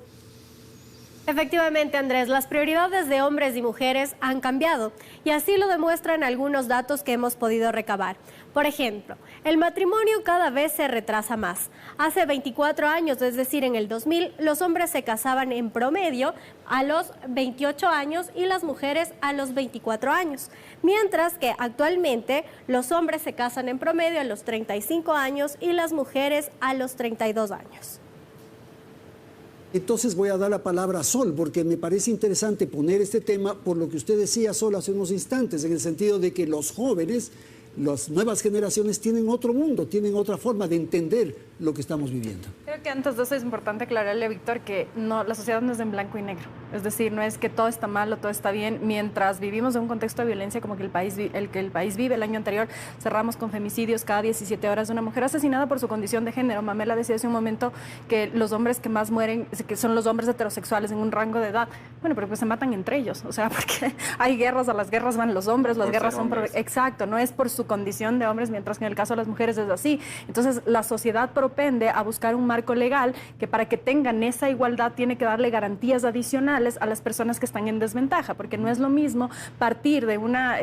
Efectivamente, Andrés, las prioridades de hombres y mujeres han cambiado y así lo demuestran algunos datos que hemos podido recabar. Por ejemplo, el matrimonio cada vez se retrasa más. Hace 24 años, es decir, en el 2000, los hombres se casaban en promedio a los 28 años y las mujeres a los 24 años, mientras que actualmente los hombres se casan en promedio a los 35 años y las mujeres a los 32 años. Entonces voy a dar la palabra a Sol, porque me parece interesante poner este tema por lo que usted decía, Sol, hace unos instantes, en el sentido de que los jóvenes, las nuevas generaciones tienen otro mundo, tienen otra forma de entender lo que estamos viviendo. Creo que antes de eso es importante aclararle a Víctor que la sociedad no es en blanco y negro. Es decir, no es que todo está mal o todo está bien. Mientras vivimos en un contexto de violencia como que el país vive, el año anterior cerramos con femicidios cada 17 horas de una mujer asesinada por su condición de género. Mamela decía hace un momento que los hombres que más mueren que son los hombres heterosexuales en un rango de edad. Bueno, pero pues se matan entre ellos. O sea, porque hay guerras, a las guerras van los hombres, las guerras son... Exacto, no es por su condición de hombres, mientras que en el caso de las mujeres es así. Entonces, la sociedad propende a buscar un marco legal que para que tengan esa igualdad tiene que darle garantías adicionales a las personas que están en desventaja, porque no es lo mismo partir de una,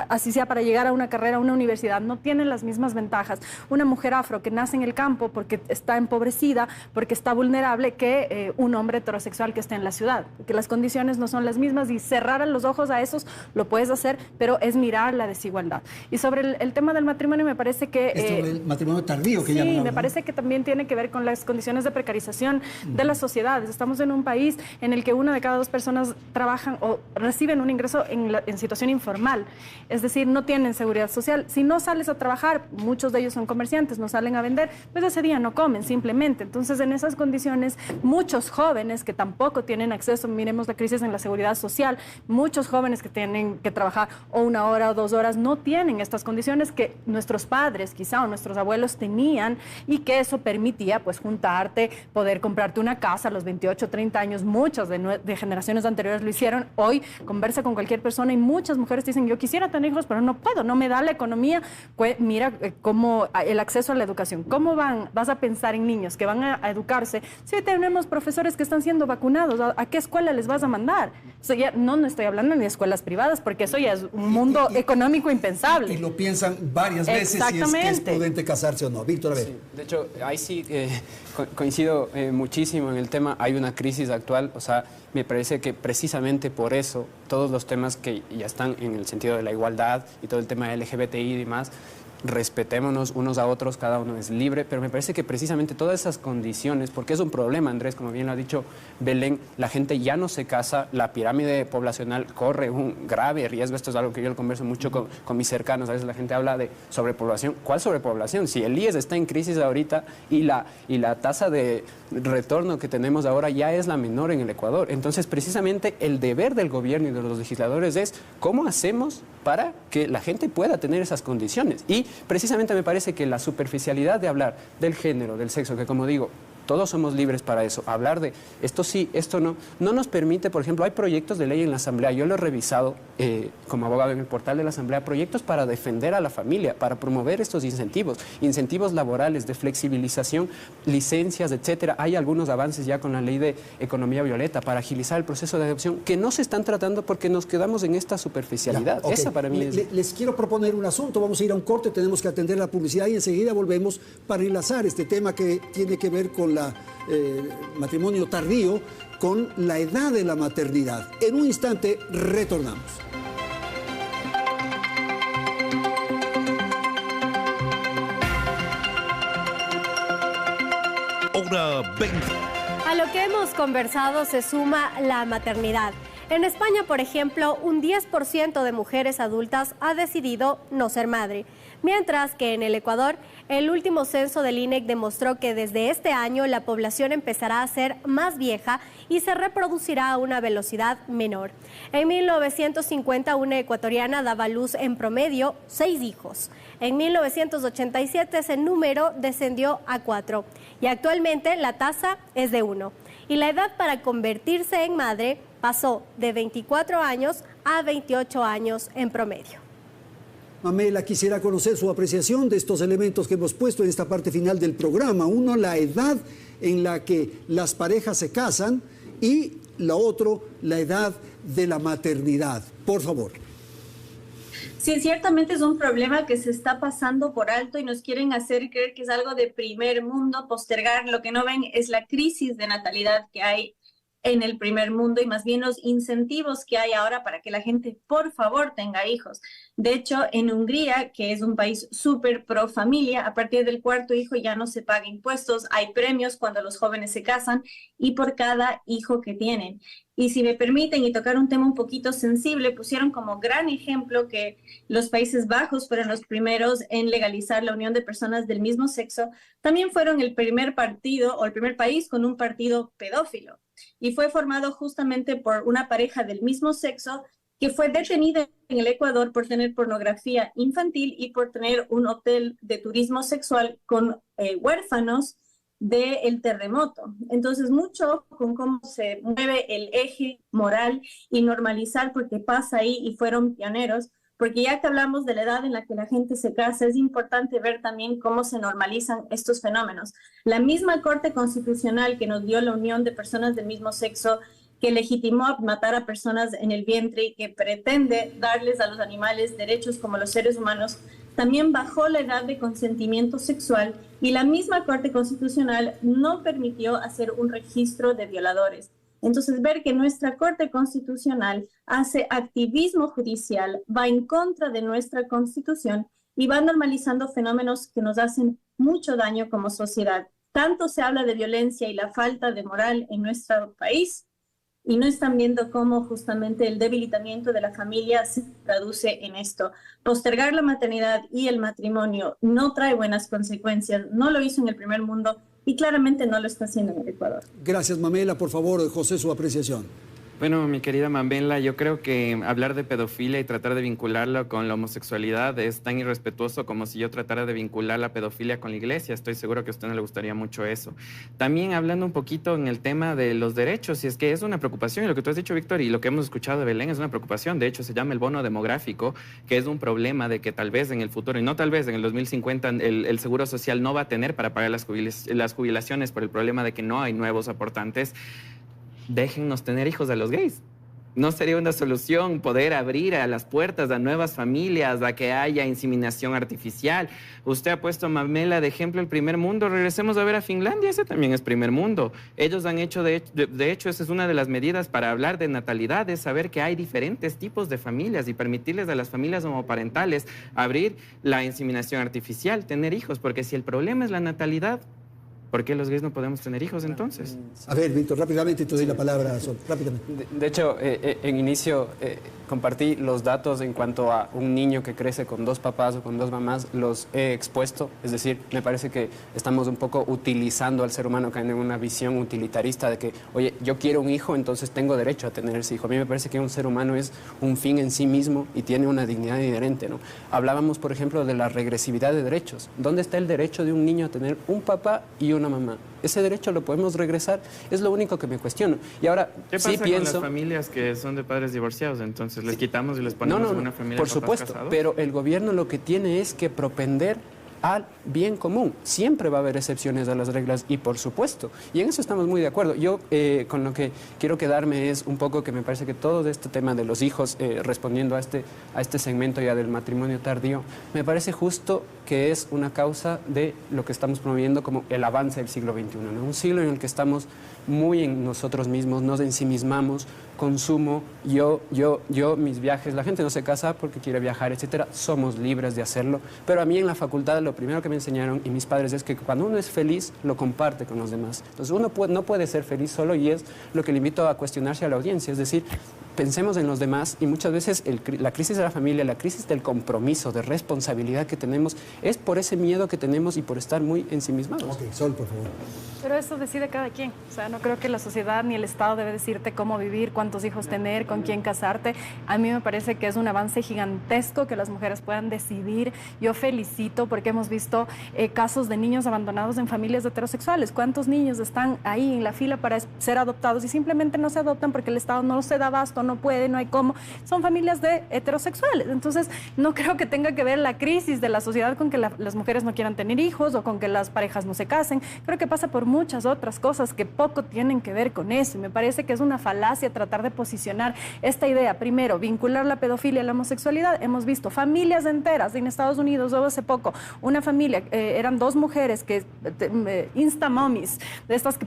así sea para llegar a una carrera, a una universidad, no tienen las mismas ventajas una mujer afro que nace en el campo porque está empobrecida, porque está vulnerable, que un hombre heterosexual que está en la ciudad, porque las condiciones no son las mismas y cerrar los ojos a esos lo puedes hacer, pero es mirar la desigualdad. Y sobre el tema del matrimonio me parece que... el matrimonio tardío que llaman. Sí, me parece que también tiene que ver con las condiciones de precarización de las sociedades. Estamos en un país en el que una de cada dos personas trabajan o reciben un ingreso en situación informal, es decir, no tienen seguridad social. Si no sales a trabajar, muchos de ellos son comerciantes, no salen a vender, pues ese día no comen simplemente. Entonces, en esas condiciones, muchos jóvenes que tampoco tienen acceso, miremos la crisis en la seguridad social, muchos jóvenes que tienen que trabajar o 1 hora o 2 horas no tienen estas condiciones que nuestros padres quizá o nuestros abuelos tenían y y que eso permitía pues juntarte, poder comprarte una casa a los 28, 30 años. Muchas de generaciones anteriores lo hicieron. Hoy conversa con cualquier persona y muchas mujeres dicen, yo quisiera tener hijos, pero no puedo, no me da la economía. Mira cómo el acceso a la educación. ¿Cómo vas a pensar en niños que van a educarse si tenemos profesores que están siendo vacunados? ¿A qué escuela les vas a mandar? O sea, ya no estoy hablando ni de escuelas privadas, porque eso ya es un mundo económico impensable. Y lo piensan varias veces si es que es prudente casarse o no. Víctor, a ver. Sí, de hecho, ahí sí coincido muchísimo en el tema. Hay una crisis actual, o sea, me parece que precisamente por eso todos los temas que ya están en el sentido de la igualdad y todo el tema de LGBTI y demás, respetémonos unos a otros, cada uno es libre, pero me parece que precisamente todas esas condiciones, porque es un problema, Andrés, como bien lo ha dicho Belén, la gente ya no se casa, la pirámide poblacional corre un grave riesgo. Esto es algo que yo lo converso mucho con mis cercanos. A veces la gente habla de sobrepoblación. ¿Cuál sobrepoblación? Si el IES está en crisis ahorita y la tasa de retorno que tenemos ahora ya es la menor en el Ecuador. Entonces, precisamente el deber del gobierno y de los legisladores es cómo hacemos para que la gente pueda tener esas condiciones. Y precisamente me parece que la superficialidad de hablar del género, del sexo, que como digo, todos somos libres para eso. Hablar de esto sí, esto no, no nos permite, por ejemplo, hay proyectos de ley en la Asamblea, yo lo he revisado como abogado en el portal de la Asamblea, proyectos para defender a la familia, para promover estos incentivos laborales, de flexibilización, licencias, etcétera. Hay algunos avances ya con la ley de economía violeta para agilizar el proceso de adopción que no se están tratando porque nos quedamos en esta superficialidad. Okay. Esa para mí es... Les quiero proponer un asunto, vamos a ir a un corte, tenemos que atender la publicidad y enseguida volvemos para enlazar este tema que tiene que ver con matrimonio tardío, con la edad de la maternidad. En un instante retornamos. Hora 20. A lo que hemos conversado se suma la maternidad. En España, por ejemplo, un 10% de mujeres adultas ha decidido no ser madre, mientras que en el Ecuador, el último censo del INEC demostró que desde este año la población empezará a ser más vieja y se reproducirá a una velocidad menor. En 1950, una ecuatoriana daba a luz en promedio 6 hijos. En 1987 ese número descendió a 4 y actualmente la tasa es de 1. Y la edad para convertirse en madre pasó de 24 años a 28 años en promedio. Mamela, quisiera conocer su apreciación de estos elementos que hemos puesto en esta parte final del programa. Uno, la edad en la que las parejas se casan y la otra, la edad de la maternidad. Por favor. Sí, ciertamente es un problema que se está pasando por alto y nos quieren hacer creer que es algo de primer mundo, postergar. Lo que no ven es la crisis de natalidad que hay en el primer mundo y más bien los incentivos que hay ahora para que la gente, por favor, tenga hijos. De hecho, en Hungría, que es un país súper pro familia, a partir del 4.º hijo ya no se paga impuestos, hay premios cuando los jóvenes se casan y por cada hijo que tienen. Y si me permiten, y tocar un tema un poquito sensible, pusieron como gran ejemplo que los Países Bajos fueron los primeros en legalizar la unión de personas del mismo sexo. También fueron el primer partido o el primer país con un partido pedófilo. Y fue formado justamente por una pareja del mismo sexo que fue detenida en el Ecuador por tener pornografía infantil y por tener un hotel de turismo sexual con huérfanos del terremoto. Entonces, mucho con cómo se mueve el eje moral y normalizar, porque pasa ahí y fueron pioneros, porque ya que hablamos de la edad en la que la gente se casa, es importante ver también cómo se normalizan estos fenómenos. La misma Corte Constitucional que nos dio la unión de personas del mismo sexo, que legitimó matar a personas en el vientre y que pretende darles a los animales derechos como los seres humanos, también bajó la edad de consentimiento sexual y la misma Corte Constitucional no permitió hacer un registro de violadores. Entonces, ver que nuestra Corte Constitucional hace activismo judicial, va en contra de nuestra Constitución y va normalizando fenómenos que nos hacen mucho daño como sociedad. Tanto se habla de violencia y la falta de moral en nuestro país y no están viendo cómo justamente el debilitamiento de la familia se traduce en esto. Postergar la maternidad y el matrimonio no trae buenas consecuencias, no lo hizo en el primer mundo y claramente no lo está haciendo en el Ecuador. Gracias, Mamela. Por favor, José, su apreciación. Bueno, mi querida Mambela, yo creo que hablar de pedofilia y tratar de vincularlo con la homosexualidad es tan irrespetuoso como si yo tratara de vincular la pedofilia con la iglesia. Estoy seguro que a usted no le gustaría mucho eso. También hablando un poquito en el tema de los derechos, y es que es una preocupación, y lo que tú has dicho, Víctor, y lo que hemos escuchado de Belén es una preocupación. De hecho, se llama el bono demográfico, que es un problema de que tal vez en el futuro, y no tal vez en el 2050, el Seguro Social no va a tener para pagar las jubilaciones por el problema de que no hay nuevos aportantes. Déjennos tener hijos a los gays. ¿No sería una solución poder abrir a las puertas a nuevas familias, a que haya inseminación artificial? Usted ha puesto a Mamela de ejemplo el primer mundo. Regresemos a ver a Finlandia, ese también es primer mundo. Ellos han hecho, de hecho, esa es una de las medidas para hablar de natalidad, es saber que hay diferentes tipos de familias y permitirles a las familias homoparentales abrir la inseminación artificial, tener hijos, porque si el problema es la natalidad, ¿por qué los gays no podemos tener hijos entonces? A ver, Víctor, rápidamente te doy la palabra, Sol, rápidamente. De hecho, en inicio compartí los datos en cuanto a un niño que crece con dos papás o con dos mamás, los he expuesto. Es decir, me parece que estamos un poco utilizando al ser humano, cayendo en una visión utilitarista de que, oye, yo quiero un hijo, entonces tengo derecho a tener ese hijo. A mí me parece que un ser humano es un fin en sí mismo y tiene una dignidad inherente, ¿no? Hablábamos, por ejemplo, de la regresividad de derechos. ¿Dónde está el derecho de un niño a tener un papá y una mamá? ¿Ese derecho lo podemos regresar? Es lo único que me cuestiono. Y ahora, ¿qué pasa con las familias que son de padres divorciados? Entonces, ¿les quitamos y les ponemos en una familia por de papás supuesto, casados? Pero el gobierno lo que tiene es que propender al bien común. Siempre va a haber excepciones a las reglas y por supuesto, y en eso estamos muy de acuerdo. Yo con lo que quiero quedarme es un poco que me parece que todo este tema de los hijos, respondiendo a este segmento ya del matrimonio tardío, me parece justo que es una causa de lo que estamos promoviendo como el avance del siglo XXI, ¿no? Un siglo en el que estamos muy en nosotros mismos, nos ensimismamos, consumo, yo, mis viajes, la gente no se casa porque quiere viajar, etcétera, somos libres de hacerlo, pero a mí en la facultad lo primero que me enseñaron y mis padres es que cuando uno es feliz, lo comparte con los demás. Entonces uno no puede ser feliz solo y es lo que le invito a cuestionarse a la audiencia, es decir, pensemos en los demás y muchas veces la crisis de la familia, la crisis del compromiso, de responsabilidad que tenemos, es por ese miedo que tenemos y por estar muy ensimismados. Ok, Sol, por favor. Pero eso decide cada quien. O sea, no creo que la sociedad ni el Estado debe decirte cómo vivir, cuántos hijos tener, con quién casarte. A mí me parece que es un avance gigantesco que las mujeres puedan decidir. Yo felicito porque hemos visto casos de niños abandonados en familias heterosexuales. ¿Cuántos niños están ahí en la fila para ser adoptados y simplemente no se adoptan porque el Estado no se da abasto, no puede, no hay cómo? Son familias de heterosexuales. Entonces, no creo que tenga que ver la crisis de la sociedad con que las mujeres no quieran tener hijos o con que las parejas no se casen. Creo que pasa por muchas otras cosas que poco tienen que ver con eso. Y me parece que es una falacia tratar de posicionar esta idea. Primero, vincular la pedofilia a la homosexualidad. Hemos visto familias enteras en Estados Unidos, o hace poco, una familia, eran dos mujeres que insta-mommies, de estas que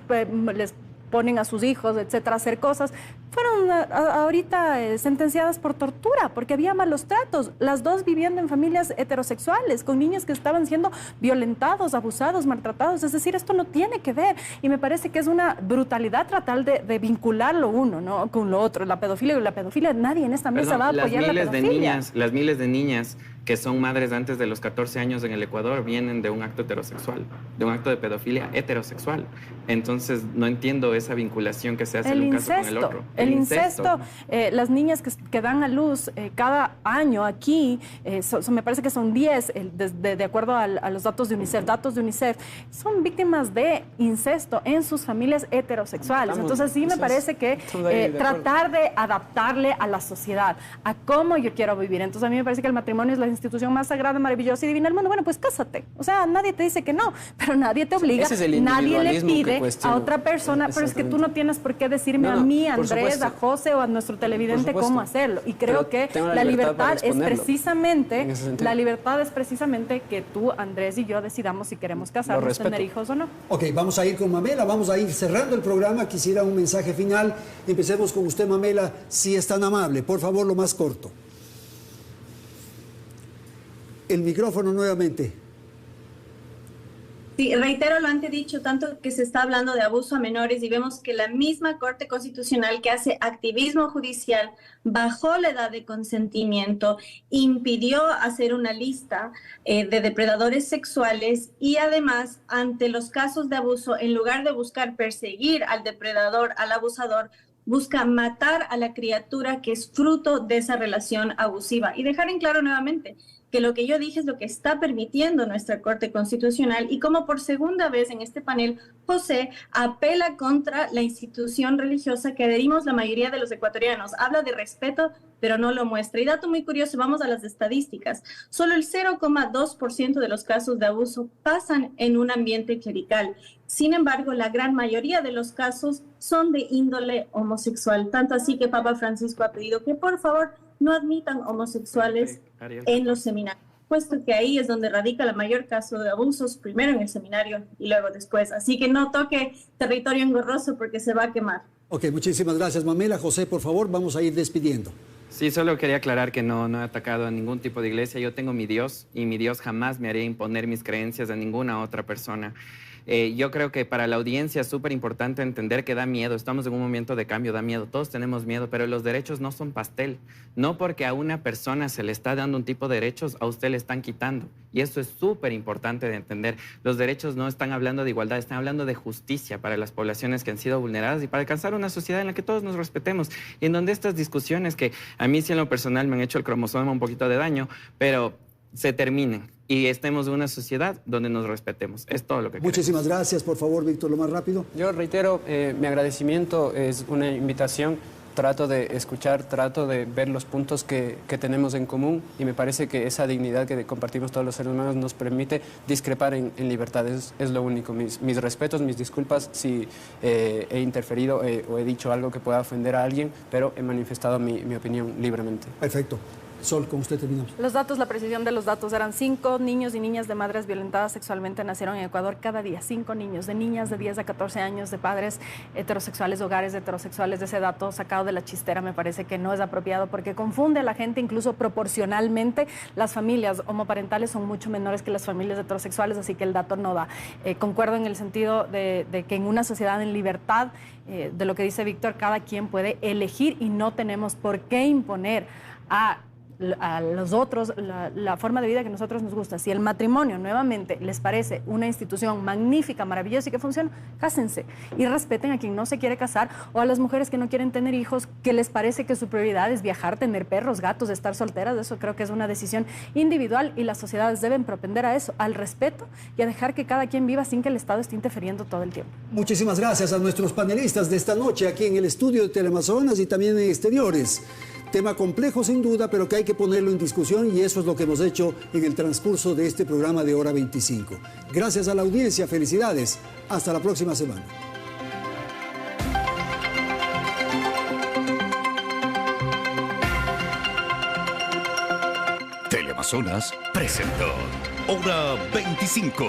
les ponen a sus hijos, etcétera, a hacer cosas, fueron ahorita sentenciadas por tortura, porque había malos tratos. Las dos viviendo en familias heterosexuales, con niños que estaban siendo violentados, abusados, maltratados. Es decir, esto no tiene que ver. Y me parece que es una brutalidad tratar de vincularlo uno, ¿no?, con lo otro. La pedofilia, nadie en esta mesa va a apoyar la pedofilia. Las miles de niñas que son madres antes de los 14 años en el Ecuador vienen de un acto heterosexual, de un acto de pedofilia heterosexual. Entonces, no entiendo esa vinculación que se hace en un caso con el otro. El incesto. Las niñas que dan a luz cada año aquí, me parece que son 10, de acuerdo a los datos de UNICEF, son víctimas de incesto en sus familias heterosexuales. Entonces, sí me parece que tratar de adaptarle a la sociedad, a cómo yo quiero vivir. Entonces, a mí me parece que el matrimonio es la institución más sagrada, maravillosa y divina del mundo. Bueno, pues cásate. O sea, nadie te dice que no, pero nadie te obliga, nadie le pide a otra persona, pero es que tú no tienes por qué decirme a mí, a Andrés, a José o a nuestro televidente cómo hacerlo. Y creo que la libertad es precisamente que tú, Andrés y yo decidamos si queremos casarnos, tener hijos o no. Ok, vamos a ir con Mamela, vamos a ir cerrando el programa. Quisiera un mensaje final. Empecemos con usted, Mamela, si es tan amable. Por favor, lo más corto. El micrófono nuevamente. Sí, reitero lo antes dicho, tanto que se está hablando de abuso a menores y vemos que la misma Corte Constitucional que hace activismo judicial bajó la edad de consentimiento, impidió hacer una lista de depredadores sexuales y además ante los casos de abuso, en lugar de buscar perseguir al depredador, al abusador, busca matar a la criatura que es fruto de esa relación abusiva. Y dejar en claro nuevamente que lo que yo dije es lo que está permitiendo nuestra Corte Constitucional y como por segunda vez en este panel, José apela contra la institución religiosa que adherimos la mayoría de los ecuatorianos. Habla de respeto, pero no lo muestra. Y dato muy curioso, vamos a las estadísticas. Solo el 0,2% de los casos de abuso pasan en un ambiente clerical. Sin embargo, la gran mayoría de los casos son de índole homosexual. Tanto así que Papa Francisco ha pedido que por favor no admitan homosexuales en los seminarios, puesto que ahí es donde radica el mayor caso de abusos, primero en el seminario y luego después. Así que no toque territorio engorroso porque se va a quemar. Ok, muchísimas gracias, Mamela. José, por favor, vamos a ir despidiendo. Sí, solo quería aclarar que no he atacado a ningún tipo de iglesia. Yo tengo mi Dios y mi Dios jamás me haría imponer mis creencias a ninguna otra persona. Yo creo que para la audiencia es súper importante entender que da miedo. Estamos en un momento de cambio, da miedo. Todos tenemos miedo, pero los derechos no son pastel. No porque a una persona se le está dando un tipo de derechos, a usted le están quitando. Y eso es súper importante de entender. Los derechos no están hablando de igualdad, están hablando de justicia para las poblaciones que han sido vulneradas y para alcanzar una sociedad en la que todos nos respetemos. Y en donde estas discusiones que a mí sí en lo personal me han hecho el cromosoma un poquito de daño, pero se terminen y estemos en una sociedad donde nos respetemos. Es todo lo que Muchísimas gracias. Por favor, Víctor, lo más rápido. Yo reitero, mi agradecimiento es una invitación. Trato de escuchar, trato de ver los puntos que tenemos en común y me parece que esa dignidad que compartimos todos los seres humanos nos permite discrepar en libertad. Es lo único. Mis respetos, mis disculpas si he interferido o he dicho algo que pueda ofender a alguien, pero he manifestado mi opinión libremente. Perfecto. Sol, con usted terminamos. Los datos, la precisión de los datos eran 5 niños y niñas de madres violentadas sexualmente nacieron en Ecuador cada día. 5 niños, de niñas de 10 a 14 años, de padres heterosexuales, hogares heterosexuales. De ese dato sacado de la chistera me parece que no es apropiado porque confunde a la gente, incluso proporcionalmente. Las familias homoparentales son mucho menores que las familias heterosexuales, así que el dato no da. Concuerdo en el sentido de que en una sociedad en libertad, de lo que dice Víctor, cada quien puede elegir y no tenemos por qué imponer a los otros la forma de vida que a nosotros nos gusta. Si el matrimonio nuevamente les parece una institución magnífica, maravillosa y que funciona, cásense y respeten a quien no se quiere casar o a las mujeres que no quieren tener hijos, que les parece que su prioridad es viajar, tener perros, gatos, estar solteras. Eso creo que es una decisión individual y las sociedades deben propender a eso, al respeto y a dejar que cada quien viva sin que el Estado esté interfiriendo todo el tiempo. Muchísimas gracias a nuestros panelistas de esta noche aquí en el estudio de Teleamazonas y también en exteriores. Tema complejo sin duda, pero que hay que ponerlo en discusión y eso es lo que hemos hecho en el transcurso de este programa de Hora 25. Gracias a la audiencia, felicidades. Hasta la próxima semana. Teleamazonas presentó Hora 25.